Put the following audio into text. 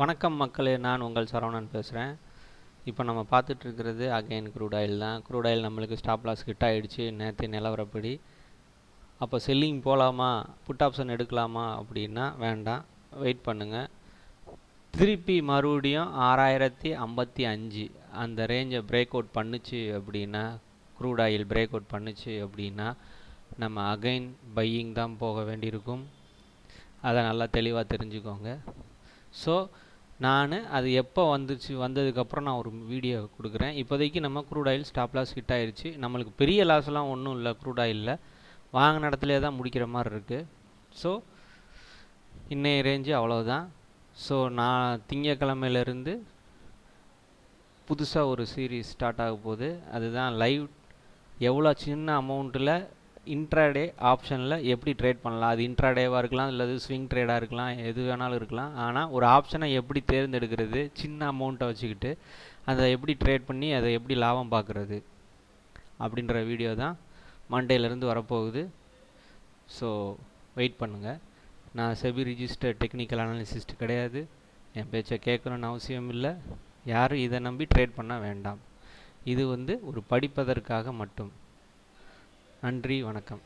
வணக்கம் மக்களே, நான் உங்கள் சரவணன் பேசுகிறேன். இப்போ நம்ம பார்த்துட்டு இருக்கிறது அகைன் க்ரூட் ஆயில் தான். க்ரூட் ஆயில் நம்மளுக்கு ஸ்டாப் லாஸ் ஹிட் ஆகிடுச்சு நேற்று நிலவரப்படி. அப்போ செல்லிங் போகலாமா, புட் ஆப்ஷன் எடுக்கலாமா அப்படின்னா வேண்டாம், வெயிட் பண்ணுங்கள். திருப்பி மறுபடியும் 6055 அந்த ரேஞ்சை பிரேக் அவுட் பண்ணுச்சு அப்படின்னா, க்ரூட் ஆயில் பிரேக் அவுட் பண்ணுச்சு அப்படின்னா நம்ம அகைன் பையிங் தான் போக வேண்டியிருக்கும். அதை நல்லா தெளிவாக தெரிஞ்சுக்கோங்க. ஸோ நான் அது எப்போ வந்ததுக்கப்புறம் நான் ஒரு வீடியோ கொடுக்குறேன். இப்போதைக்கு நம்ம crude oil stop loss hit ஆயிடுச்சு. நம்மளுக்கு பெரிய லாஸ்லாம் ஒன்றும் இல்லை, க்ரூட் ஆயிலில் வாங்கின இடத்துல தான் முடிக்கிற மாதிரி இருக்குது. ஸோ இன்னைய ரேஞ்சு அவ்வளோதான். ஸோ நான் திங்கக்கிழமையிலேருந்து புதுசாக ஒரு சீரீஸ் ஸ்டார்ட் ஆக போகுது. அதுதான் லைவ் எவ்வளோ சின்ன அமௌண்ட்டில் இன்ட்ராடே ஆப்ஷனில் எப்படி ட்ரேட் பண்ணலாம். அது இன்ட்ராடேவாக இருக்கலாம், இல்லது ஸ்விங் ட்ரேடாக இருக்கலாம், எது வேணாலும் இருக்கலாம். ஆனால் ஒரு ஆப்ஷனை எப்படி தேர்ந்தெடுக்கிறது, சின்ன அமௌண்ட்டை வச்சுக்கிட்டு அதை எப்படி ட்ரேட் பண்ணி அதை எப்படி லாபம் பார்க்குறது அப்படின்ற வீடியோ தான் மண்டேலேருந்து வரப்போகுது. ஸோ வெயிட் பண்ணுங்கள். நான் செபி ரிஜிஸ்டர்ட் டெக்னிக்கல் அனாலிசிஸ்ட் கிடையாது. என் பேச்சை கேட்கணுன்னு அவசியம் இல்லை. யாரும் இதை நம்பி ட்ரேட் பண்ண வேண்டாம். இது ஒரு படிப்பதற்காக மட்டும். நன்றி, வணக்கம்.